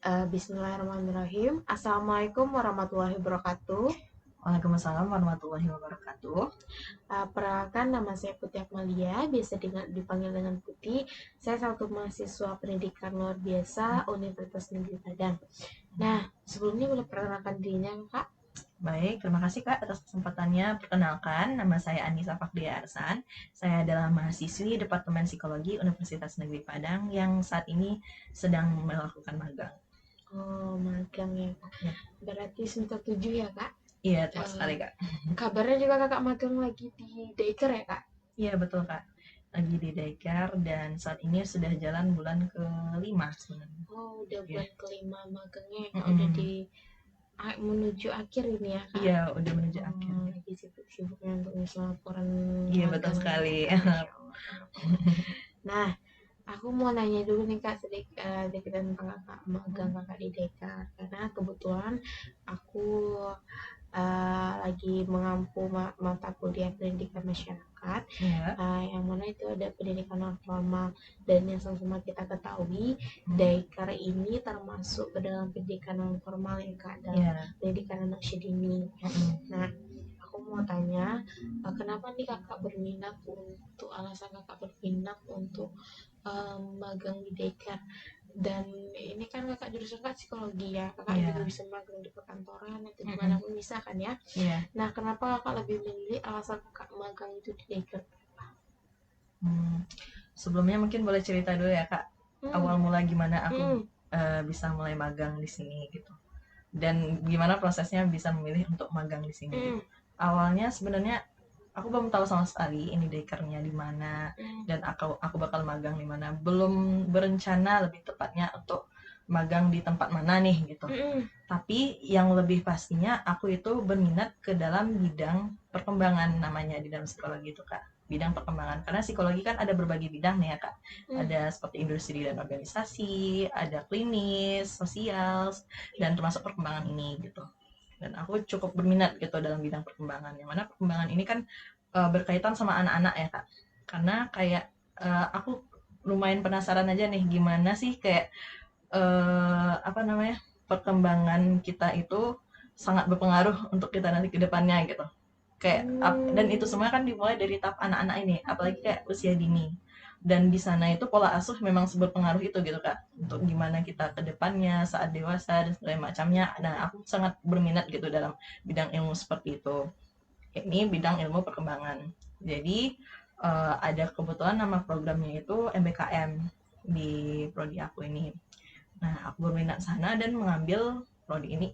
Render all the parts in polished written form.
Bismillahirrahmanirrahim. Assalamualaikum warahmatullahi wabarakatuh. Waalaikumsalam warahmatullahi wabarakatuh. Perkenalkan, nama saya Putih Akmalia, biasa dipanggil dengan Putih. Saya satu mahasiswa pendidikan luar biasa Universitas Negeri Padang. Nah, sebelumnya boleh perkenalkan dirinya, Kak? Baik, terima kasih Kak atas kesempatannya. Perkenalkan, nama saya Anissa Fakdia Arsan. Saya adalah mahasiswi Departemen Psikologi Universitas Negeri Padang yang saat ini sedang melakukan magang. Oh, magang ya, Kak. Ya. Berarti semester 7 ya, Kak? Iya, tepat sekali Kak. Kabarnya juga Kakak magang lagi di Daycare ya, Kak? Iya, betul Kak. Lagi di Daycare dan saat ini sudah jalan bulan ke-5 sebenarnya. Oh, udah Iya. bulan ke-5 magangnya ya, Kak. Udah menuju akhir ini ya, Kak? Iya, udah menuju akhir. Lagi sibuk-sibuknya untuk ngisi laporan Iya, betul magang sekali. ya, Kak. Masya Allah. Nah, aku mau nanya dulu nih Kak sedikit tentang Kakak magang Kakak di Dekar, karena kebetulan aku lagi mengampu mata kuliah pendidikan masyarakat, Iya. yang mana itu ada pendidikan non formal, dan yang sama-sama kita ketahui Dekar ini termasuk ke dalam pendidikan non formal ya Kak, dalam Iya. pendidikan anak usia dini. Nah, aku mau tanya, kenapa nih kakak berminat untuk alasan kakak berminat untuk magang di Dekar, dan ini kan kakak jurusan kan psikologi ya, kakak Iya. juga bisa magang di perkantoran atau dimanapun bisa kan ya. Iya. Nah, kenapa kakak lebih memilih alasan kakak magang itu di Dekar? Sebelumnya mungkin boleh cerita dulu ya Kak, awal mula gimana aku bisa mulai magang di sini gitu, dan gimana prosesnya bisa memilih untuk magang di sini. Awalnya sebenarnya aku belum tahu sama sekali ini daycare-nya di mana dan aku bakal magang di mana. Belum berencana lebih tepatnya untuk magang di tempat mana nih gitu. Tapi yang lebih pastinya aku itu berminat ke dalam bidang perkembangan, namanya di dalam psikologi itu Kak. Bidang perkembangan. Karena psikologi kan ada berbagai bidang nih ya Kak. Ada seperti industri dan organisasi, ada klinis, sosial, dan termasuk perkembangan ini gitu. Dan aku cukup berminat gitu dalam bidang perkembangan. Yang mana perkembangan ini kan berkaitan sama anak-anak ya Kak. Karena kayak aku lumayan penasaran aja nih gimana sih kayak perkembangan kita itu sangat berpengaruh untuk kita nanti ke depannya gitu. Kayak dan itu semua kan dimulai dari tahap anak-anak ini, apalagi kayak usia dini. Dan di sana itu pola asuh memang berpengaruh itu gitu Kak, untuk gimana kita ke depannya saat dewasa dan segala macamnya. Nah, aku sangat berminat gitu dalam bidang ilmu seperti itu. Ini bidang ilmu perkembangan. Jadi ada kebetulan nama programnya itu MBKM di prodi aku ini. Nah, aku berminat sana dan mengambil prodi ini,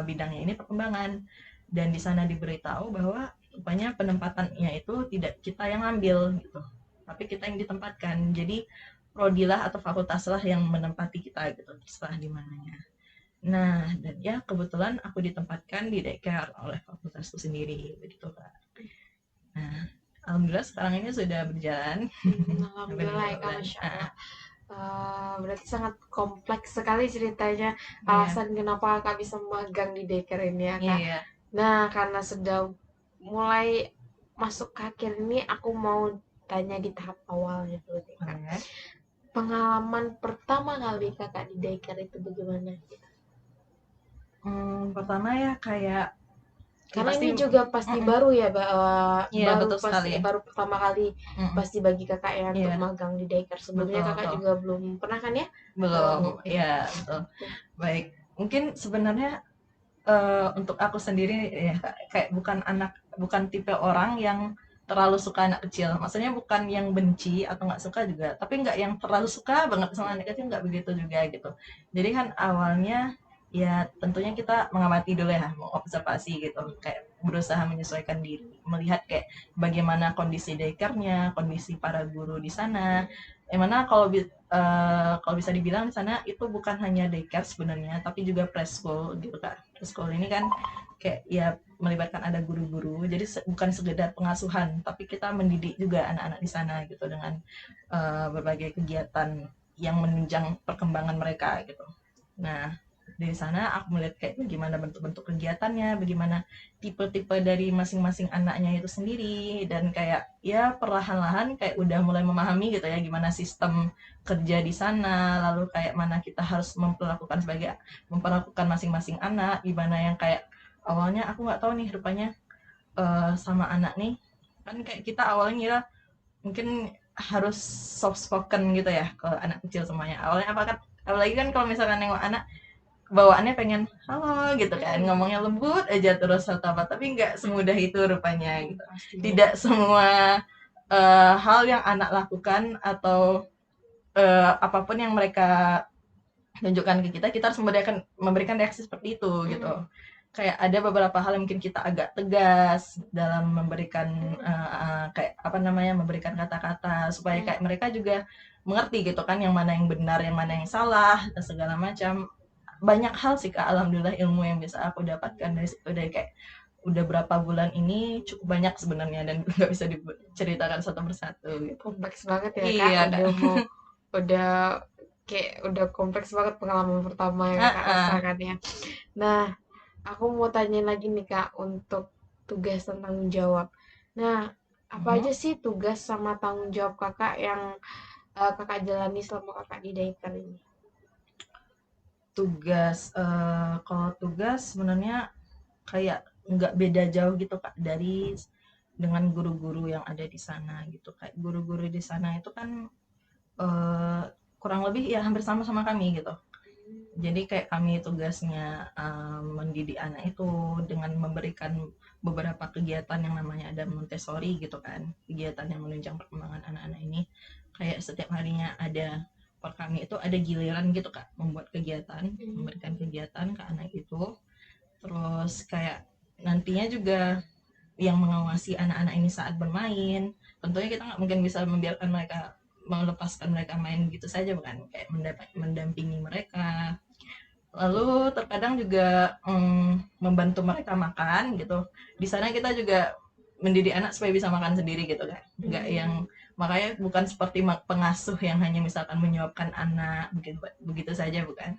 bidangnya ini perkembangan. Dan di sana diberitahu bahwa rupanya penempatannya itu tidak kita yang ambil gitu, tapi kita yang ditempatkan. Jadi prodilah atau fakultaslah yang menempati kita gitu, terserah di mananya. Nah, dan ya kebetulan aku ditempatkan di Dekar oleh fakultasku sendiri begitu Kak. Nah, alhamdulillah sekarang ini sudah berjalan. Alhamdulillah ya Kak, Masya Allah. Berarti sangat kompleks sekali ceritanya, alasan kenapa kakak bisa magang di Dekar ini ya Kak. Iya. Nah, karena sudah mulai masuk ke akhir ini, aku mau tanya di tahap awalnya dulu nih Kak. Pengalaman pertama kali kakak di Dekar itu bagaimana? Pertama ya kayak Karena pasti, ini juga pasti baru ya, iya, baru betul sekali. baru pertama kali pasti bagi kakak ya untuk Iya. magang di Dekar. Sebelumnya Betul, kakak betul. juga belum pernah kan ya? Belum, ya betul. Baik, mungkin sebenarnya untuk aku sendiri ya kayak bukan tipe orang yang terlalu suka anak kecil. Maksudnya bukan yang benci atau nggak suka juga, tapi nggak yang terlalu suka banget sama anak kecil, nggak begitu juga gitu. Jadi kan awalnya ya tentunya kita mengamati dulu ya, mengobservasi gitu, kayak berusaha menyesuaikan diri, melihat kayak bagaimana kondisi daycare-nya, kondisi para guru di sana. Yang mana kalau bisa dibilang di sana itu bukan hanya daycare sebenarnya, tapi juga preschool gitu Kak. Preschool ini kan kayak ya melibatkan ada guru-guru, jadi bukan sekedar pengasuhan, tapi kita mendidik juga anak-anak di sana gitu dengan berbagai kegiatan yang menunjang perkembangan mereka gitu. Nah, Dari sana aku melihat kayak bagaimana bentuk-bentuk kegiatannya, bagaimana tipe-tipe dari masing-masing anaknya itu sendiri, dan kayak ya perlahan-lahan kayak udah mulai memahami gitu ya gimana sistem kerja di sana, lalu kayak mana kita harus memperlakukan masing-masing anak, gimana yang kayak awalnya aku nggak tahu nih rupanya sama anak nih kan kayak kita awalnya ngira mungkin harus soft spoken gitu ya kalau anak kecil semuanya awalnya apa kan, apalagi kan kalau misalkan nengok anak bawaannya pengen halo gitu kan, ngomongnya lembut aja terus atau apa, tapi nggak semudah itu rupanya gitu. Pastinya. Tidak semua hal yang anak lakukan atau apapun yang mereka tunjukkan ke kita, kita harus memberikan reaksi seperti itu gitu. Kayak ada beberapa hal yang mungkin kita agak tegas dalam memberikan kayak apa namanya, memberikan kata-kata supaya kayak mereka juga mengerti gitu kan yang mana yang benar, yang mana yang salah dan segala macam. Banyak hal sih Kak, alhamdulillah ilmu yang bisa aku dapatkan dari situ, dari kayak udah berapa bulan ini cukup banyak sebenarnya dan nggak bisa diceritakan satu persatu gitu. Kompleks banget ya Kak, Iya Kak. udah kayak udah kompleks banget pengalaman pertama yang Kakak rasakan ya. Nah, aku mau tanya lagi nih Kak untuk tugas dan tanggung jawab. Nah, apa aja sih tugas sama tanggung jawab Kakak yang Kakak jalani selama Kakak di daycare ini? Kalau tugas sebenarnya kayak nggak beda jauh gitu Kak dari dengan guru-guru yang ada di sana gitu. Kayak guru-guru di sana itu kan eh, kurang lebih ya hampir sama sama kami gitu. Jadi kayak kami tugasnya mendidik anak itu dengan memberikan beberapa kegiatan yang namanya ada Montessori gitu kan, kegiatan yang menunjang perkembangan anak-anak ini. Kayak setiap harinya ada, per kami itu ada giliran gitu Kak, membuat kegiatan, memberikan kegiatan ke anak itu. Terus kayak nantinya juga yang mengawasi anak-anak ini saat bermain. Tentunya kita nggak mungkin bisa membiarkan mereka, melepaskan mereka main gitu saja bukan, kayak mendampingi mereka. Lalu terkadang juga membantu mereka makan gitu. Di sana kita juga mendidik anak supaya bisa makan sendiri gitu kan. Enggak yang, makanya bukan seperti pengasuh yang hanya misalkan menyuapkan anak begitu begitu saja bukan.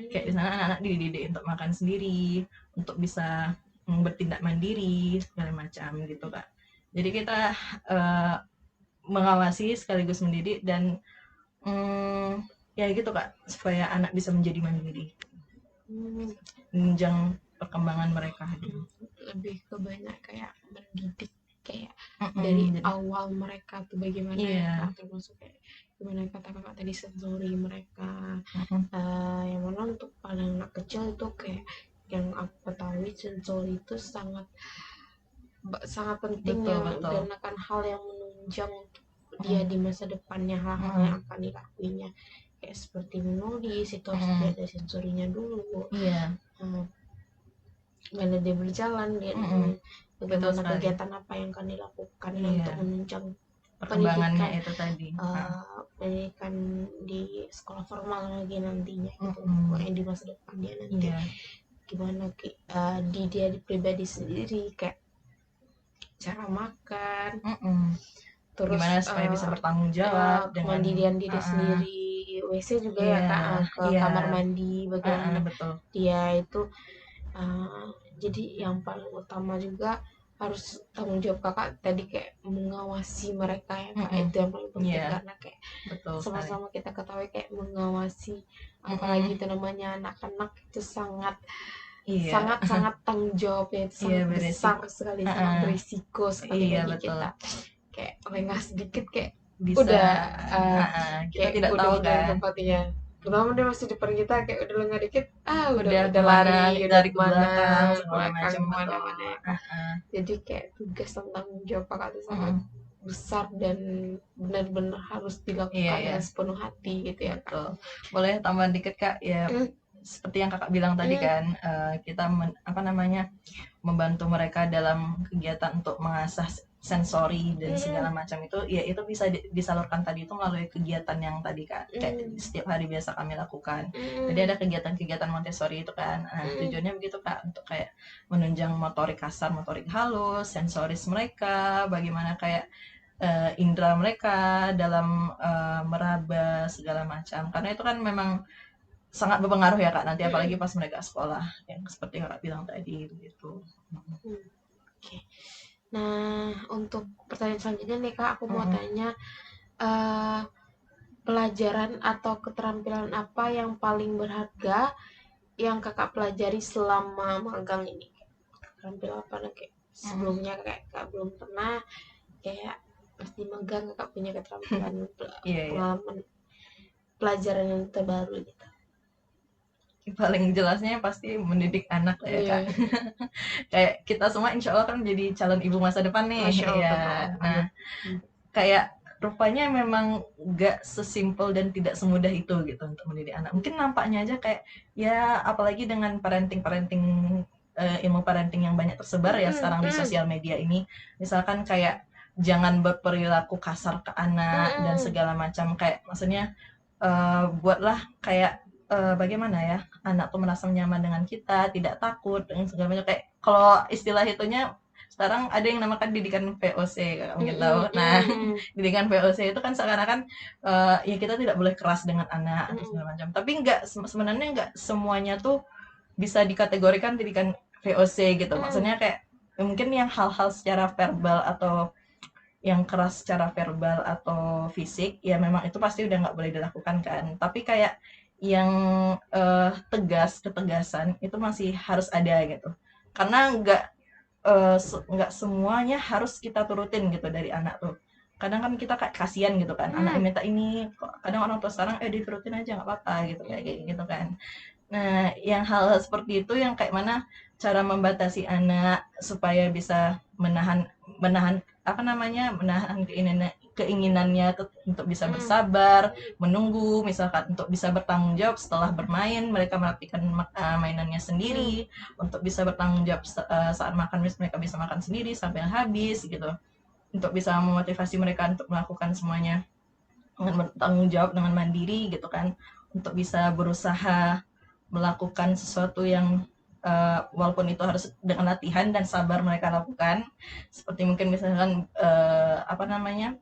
Kayak di sana anak-anak dididik untuk makan sendiri, untuk bisa bertindak mandiri segala macam gitu Kak. Jadi kita mengawasi sekaligus mendidik dan ya gitu Kak, supaya anak bisa menjadi mandiri, menunjang perkembangan mereka gitu. Lebih ke banyak kayak mendidik kayak dari awal mereka tuh bagaimana ya Kak, termasuk kayak gimana kata kakak tadi sensori mereka. Yang mana untuk paling anak kecil itu kayak yang aku ketahui sensori itu sangat sangat penting dan akan hal yang menunjang dia di masa depannya, hal-hal yang akan dilakuinya kayak seperti menulis itu harus ada sensorinya dulu. Mana dia berjalan, dia bagaimana kegiatan apa yang akan dilakukan untuk menunjang perkembangannya itu tadi. Pendidikan di sekolah formal lagi nantinya gitu, yang di masa depan dia nanti gimana di dia pribadi sendiri kayak cara makan, terus gimana supaya bisa bertanggung jawab dengan kemandirian diri sendiri, WC juga ya Kak, ke kamar mandi bagaimana dia itu. Jadi yang paling utama juga harus tanggung jawab kakak tadi kayak mengawasi mereka ya Kak, itu yang paling penting karena kayak sama-sama kita ketahui kayak mengawasi apalagi itu namanya anak-anak itu sangat sangat tanggung jawabnya itu sangat besar sekali, sangat berisiko sekali bagi kita. Kayak lengah sedikit kayak bisa, udah kita tidak tahu kan tempatnya. Pertama dia masih di depan kita kayak udah lengah dikit, udah lari dari belakang kemana-mana ya Kak. Jadi kayak tugas tentang jawab kakak itu sangat besar dan benar-benar harus dilakukan dengan sepenuh hati gitu ya Kak. Boleh tambahan dikit Kak ya. Seperti yang kakak bilang tadi kan, kita membantu mereka dalam kegiatan untuk mengasah sensori dan segala macam itu, ya itu bisa disalurkan tadi itu melalui kegiatan yang tadi Kak, kayak setiap hari biasa kami lakukan. Jadi ada kegiatan-kegiatan Montessori itu kan, tujuannya begitu Kak, untuk kayak menunjang motorik kasar, motorik halus, sensoris mereka, bagaimana kayak indera mereka dalam meraba segala macam, karena itu kan memang sangat berpengaruh ya Kak, nanti apalagi Mm-mm. pas mereka sekolah, yang seperti Kakak bilang tadi gitu. Oke. Nah, untuk pertanyaan selanjutnya nih Kak, aku mau Mm-mm. tanya eh, pelajaran atau keterampilan apa yang paling berharga yang Kakak pelajari selama magang ini? Keterampilan apa nih kayak Mm-mm. sebelumnya kayak Kak belum pernah kayak pas di magang Kakak punya keterampilan Iya, iya. pengalaman pelajaran yang terbaru gitu. Paling jelasnya pasti mendidik anak lah ya Iya, Kak. Kayak kita semua insya Allah kan menjadi calon ibu masa depan nih Masya Allah betul. ya. Nah, Amin. kayak rupanya memang gak sesimpel dan tidak semudah itu gitu untuk mendidik anak. Mungkin nampaknya aja kayak ya apalagi dengan parenting ilmu parenting yang banyak tersebar ya Mm-mm, sekarang di mm, sosial media ini. Misalkan kayak jangan berperilaku kasar ke anak dan mm-mm, segala macam, kayak maksudnya buatlah kayak bagaimana ya anak tuh merasa nyaman dengan kita, tidak takut dengan segala macam, kayak kalau istilah itunya sekarang ada yang namakan didikan VOC, Kakak mungkin tahu. mm-mm, Nah, mm-mm, didikan VOC itu kan seakan-akan ya kita tidak boleh keras dengan anak atau mm-mm, segala macam. Tapi sebenarnya nggak semuanya tuh bisa dikategorikan didikan VOC gitu. mm-mm, Maksudnya kayak ya mungkin yang hal-hal secara verbal atau yang keras secara verbal atau fisik ya memang itu pasti udah nggak boleh dilakukan kan, tapi kayak yang ketegasan itu masih harus ada gitu, karena nggak semuanya harus kita turutin gitu dari anak tuh. Kadang kan kita kayak kasihan gitu kan, anak yang mm, minta ini, kadang orang tua sekarang diturutin aja nggak apa-apa gitu kayak mm-mm, gitu kan. Nah, yang hal-hal seperti itu yang kayak mana cara membatasi anak supaya bisa menahan menahan apa namanya, menahan keinginannya untuk bisa mm, bersabar, menunggu, misalkan untuk bisa bertanggung jawab setelah bermain, mereka merapikan mainannya mm. sendiri, untuk bisa bertanggung jawab saat makan, mereka bisa makan sendiri sampai habis gitu, untuk bisa memotivasi mereka untuk melakukan semuanya dengan bertanggung jawab, dengan mandiri gitu kan, untuk bisa berusaha melakukan sesuatu yang walaupun itu harus dengan latihan dan sabar mereka lakukan, seperti mungkin misalkan apa namanya,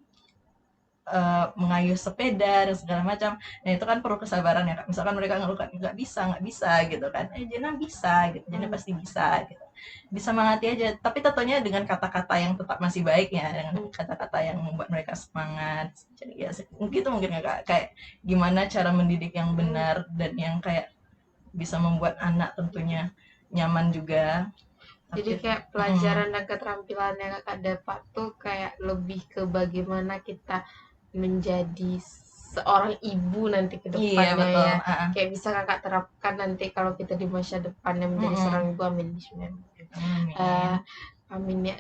mengayuh sepeda dan segala macam. Nah itu kan perlu kesabaran ya Kak. Misalkan mereka ngeluh nggak bisa gitu kan. Jena bisa gitu, Jena Hmm, pasti bisa gitu. Disemangati aja, tapi tentunya dengan kata-kata yang tetap masih baik ya, dengan hmm. kata-kata yang membuat mereka semangat. Jadi ya gitu mungkin ya Kak. Kayak gimana cara mendidik yang Hmm. benar dan yang kayak bisa membuat anak tentunya nyaman juga. Jadi Tapi kayak pelajaran dan keterampilan yang kakak dapat tuh kayak lebih ke bagaimana kita menjadi seorang ibu nanti ke iya depannya betul. ya. Kayak bisa kakak terapkan nanti kalau kita di masa depannya menjadi seorang ibu. Amin. Bismillah. Eh, Amin. amin ya.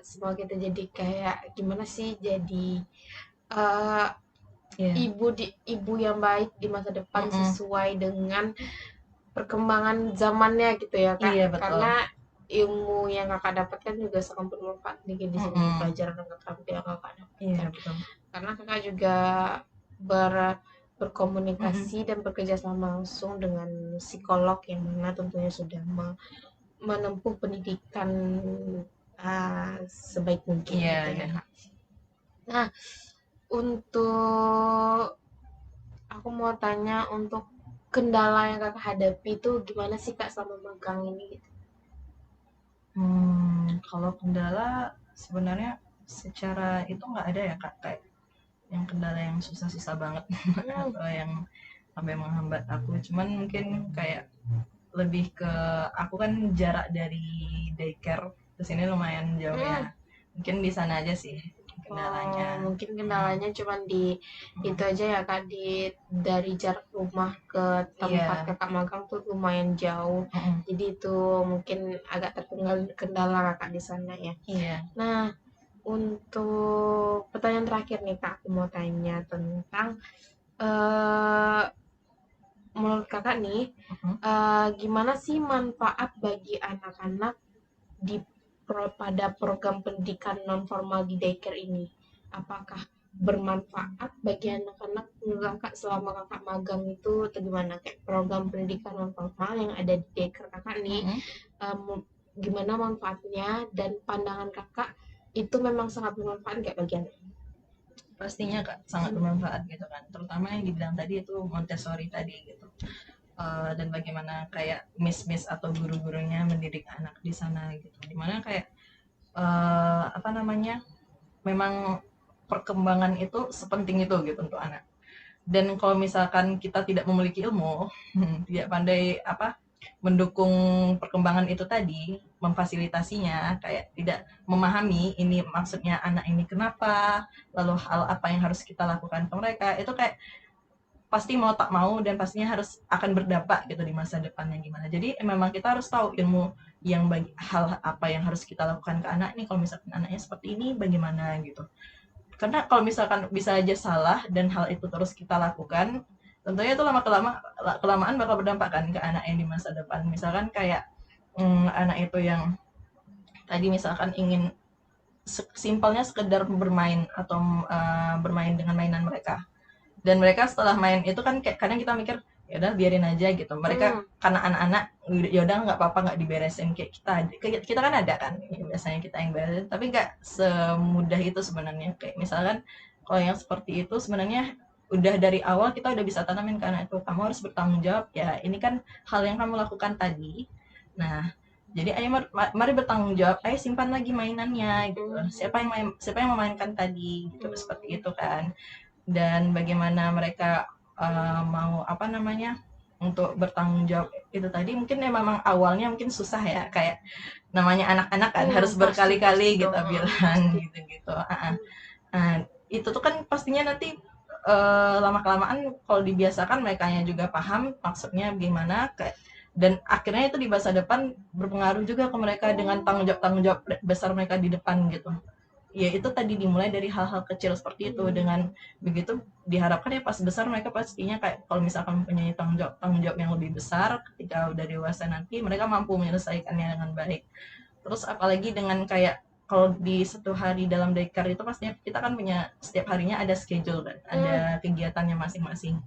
Semoga kita jadi kayak gimana sih jadi eh, Iya. ibu yang baik di masa depan Mm-mm. sesuai dengan perkembangan zamannya gitu ya kak, Iya betul. karena ilmu yang kakak dapatkan juga sangat bermanfaat nih di sini di Mm-mm. pelajaran dan keterampilan yang kakak Iya dapatkan, betul. karena kakak juga Mm-mm. berkomunikasi dan bekerja sama langsung dengan psikolog yang mana tentunya sudah menempuh pendidikan sebaik mungkin Iya, gitu ya iya. kak. Nah, untuk aku mau tanya untuk kendala yang kakak hadapi itu gimana sih kak selama magang ini gitu? Kalau kendala sebenarnya secara itu nggak ada ya Kak, kayak yang kendala yang susah-susah banget Hmm, atau yang sampai menghambat aku. Cuman mungkin kayak lebih ke aku kan jarak dari daycare ke sini lumayan jauh ya. hmm. Mungkin di sana aja sih kendalanya. Oh, mungkin Mm, kendalanya cuma di itu mm. aja ya kak, di dari jarak rumah ke tempat Iya. kakak magang tuh lumayan jauh. Mm-mm. Jadi itu mungkin agak tertinggal kendala kakak di sana ya. Iya. Nah, untuk pertanyaan terakhir nih kak, aku mau tanya tentang eh menurut kakak nih, Mm-mm. gimana sih manfaat bagi anak-anak di pada program pendidikan non formal di daycare ini? Apakah bermanfaat bagi anak-anak menurut kakak selama kakak magang itu atau gimana? Kayak program pendidikan non formal yang ada di daycare kakak nih, Mm-mm. em, gimana manfaatnya dan pandangan kakak itu memang sangat bermanfaat nggak bagi anak? Pastinya Kak sangat bermanfaat gitu kan, terutama yang dibilang tadi itu Montessori tadi gitu. dan bagaimana kayak miss atau guru-gurunya mendidik anak di sana gitu. Dimana kayak apa namanya, memang perkembangan itu sepenting itu gitu untuk anak. Dan kalau misalkan kita tidak memiliki ilmu, tidak pandai mendukung perkembangan itu tadi, memfasilitasinya, kayak tidak memahami ini maksudnya anak ini kenapa, lalu hal apa yang harus kita lakukan ke mereka, itu kayak pasti mau tak mau dan pastinya harus akan berdampak gitu di masa depannya gimana. Jadi memang kita harus tahu ilmu yang bagi hal apa yang harus kita lakukan ke anak nih, kalau misalkan anaknya seperti ini bagaimana gitu. Karena kalau misalkan bisa aja salah dan hal itu terus kita lakukan, tentunya itu kelamaan bakal berdampak kan ke anak yang di masa depan. Misalkan kayak anak itu yang tadi misalkan ingin simpelnya sekedar bermain atau bermain dengan mainan mereka. Dan mereka setelah main itu kan kayak kadang kita mikir ya udah biarin aja gitu. Mereka karena anak-anak ya udah nggak apa-apa nggak diberesin kayak kita kan ada kan biasanya kita yang beresin, tapi nggak semudah itu sebenarnya. Kayak misalkan kalau yang seperti itu sebenarnya udah dari awal kita udah bisa tanamin ke anak itu, kamu harus bertanggung jawab ya, ini kan hal yang kamu lakukan tadi. Nah, jadi ayo mari bertanggung jawab, ayo simpan lagi mainannya gitu. Siapa yang memainkan tadi gitu, seperti itu kan. Dan bagaimana mereka mau untuk bertanggung jawab itu tadi, mungkin ya memang awalnya mungkin susah ya, kayak namanya anak-anak kan harus berkali-kali pasti kita dong, bilang pasti. gitu-gitu. Nah, itu tuh kan pastinya nanti lama-kelamaan kalau dibiasakan merekanya juga paham maksudnya gimana, kayak dan akhirnya itu di masa depan berpengaruh juga ke mereka dengan tanggung jawab besar mereka di depan gitu. Ya itu tadi dimulai dari hal-hal kecil seperti itu, dengan begitu diharapkan ya pas besar mereka pastinya kayak kalau misalkan mempunyai tanggung jawab yang lebih besar ketika udah dewasa nanti, mereka mampu menyelesaikannya dengan baik. Terus apalagi dengan kayak kalau di satu hari dalam daycare itu pastinya kita kan punya setiap harinya ada schedule kan, ada kegiatannya masing-masing.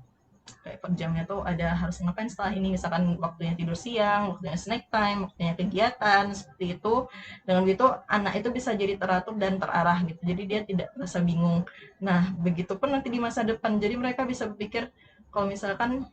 Kayak per jamnya tuh ada harus ngapain setelah ini, misalkan waktunya tidur siang, waktunya snack time, waktunya kegiatan seperti itu. Dengan begitu anak itu bisa jadi teratur dan terarah gitu, jadi dia tidak merasa bingung. Nah begitu pun nanti di masa depan, jadi mereka bisa berpikir kalau misalkan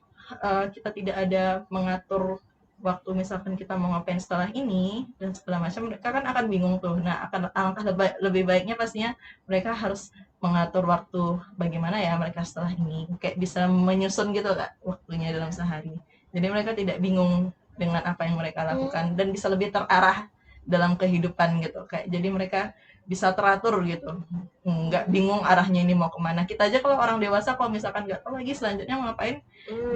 kita tidak ada mengatur waktu, misalkan kita mau ngapain setelah ini dan segala macam, mereka kan akan bingung tuh. Nah akan alangkah lebih baiknya pastinya mereka harus mengatur waktu bagaimana ya mereka setelah ini, kayak bisa menyusun gitu kak waktunya dalam sehari, jadi mereka tidak bingung dengan apa yang mereka lakukan dan bisa lebih terarah dalam kehidupan gitu, kayak jadi mereka bisa teratur gitu, nggak bingung arahnya ini mau kemana. Kita aja kalau orang dewasa kalau misalkan nggak tahu lagi selanjutnya mau ngapain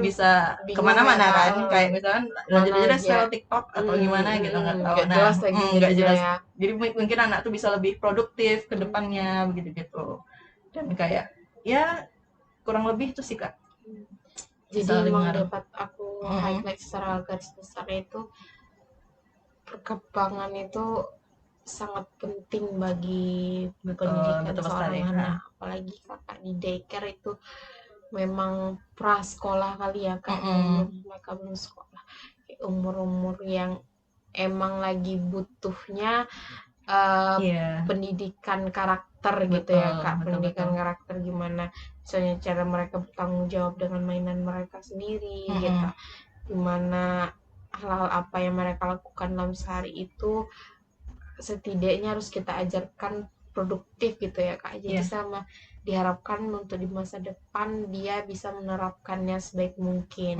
bisa kemana-mana ya, kan, kayak misalkan lanjut aja deh aja. scroll TikTok atau gimana gitu, nggak tahu. Nggak Nah jelas lagi nggak jadinya jelas, ya. jadi mungkin anak tuh bisa lebih produktif ke depannya begitu gitu. Dan kayak ya kurang lebih itu sih kak. Jadi emang Ngaruh. dapat aku highlight secara garis besar itu, perkembangan itu sangat penting bagi pendidikan Betul seorang sekali. anak, apalagi kakak di daycare itu memang prasekolah kali ya kak, mereka belum sekolah, umur-umur yang emang lagi butuhnya Iya, pendidikan karakter gitu ya betul, kak, betul, pendidikan betul. karakter gimana misalnya cara mereka bertanggung jawab dengan mainan mereka sendiri gitu, gimana hal-hal apa yang mereka lakukan dalam sehari itu setidaknya harus kita ajarkan produktif gitu ya kak, jadi Iya, sama diharapkan untuk di masa depan dia bisa menerapkannya sebaik mungkin.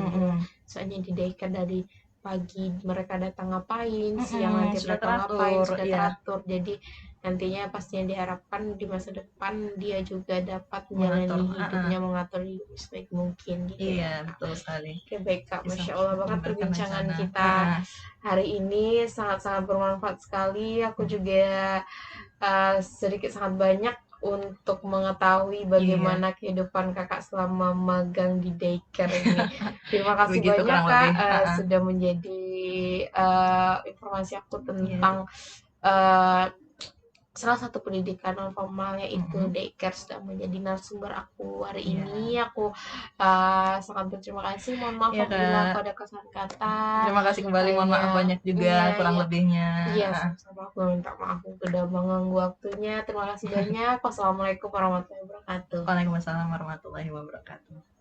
Soalnya di daycare dari pagi mereka datang ngapain, siang nanti sudah mereka ngapain, teratur, sudah iya, teratur, jadi nantinya pastinya diharapkan di masa depan dia juga dapat mengatur, menjalani hidupnya, mengatur hidup sebaik mungkin gitu iya, ya kak. betul sekali. Oke baik kak, Bisa Masya Allah banget mengembalikan perbincangan rencana. kita hari ini, sangat-sangat bermanfaat sekali. Aku juga sedikit sangat banyak untuk mengetahui Iya, bagaimana kehidupan kakak selama magang di daycare ini. Terima kasih begitu banyak kurang kak, lebih. sudah menjadi informasi aku Iya. tentang salah satu pendidikan non formal, yaitu daycare, sudah menjadi narasumber aku hari Iya. ini. Aku sangat berterima kasih. Mohon maaf Iya apabila kak. aku ada kesalahan kata. Terima kasih kembali, mohon maaf Iya, banyak juga iya, kurang iya. lebihnya. Iya, sama-sama, aku minta maaf sudah mengganggu waktunya. Terima kasih banyak. Wassalamualaikum warahmatullahi wabarakatuh. Waalaikumsalam warahmatullahi wabarakatuh.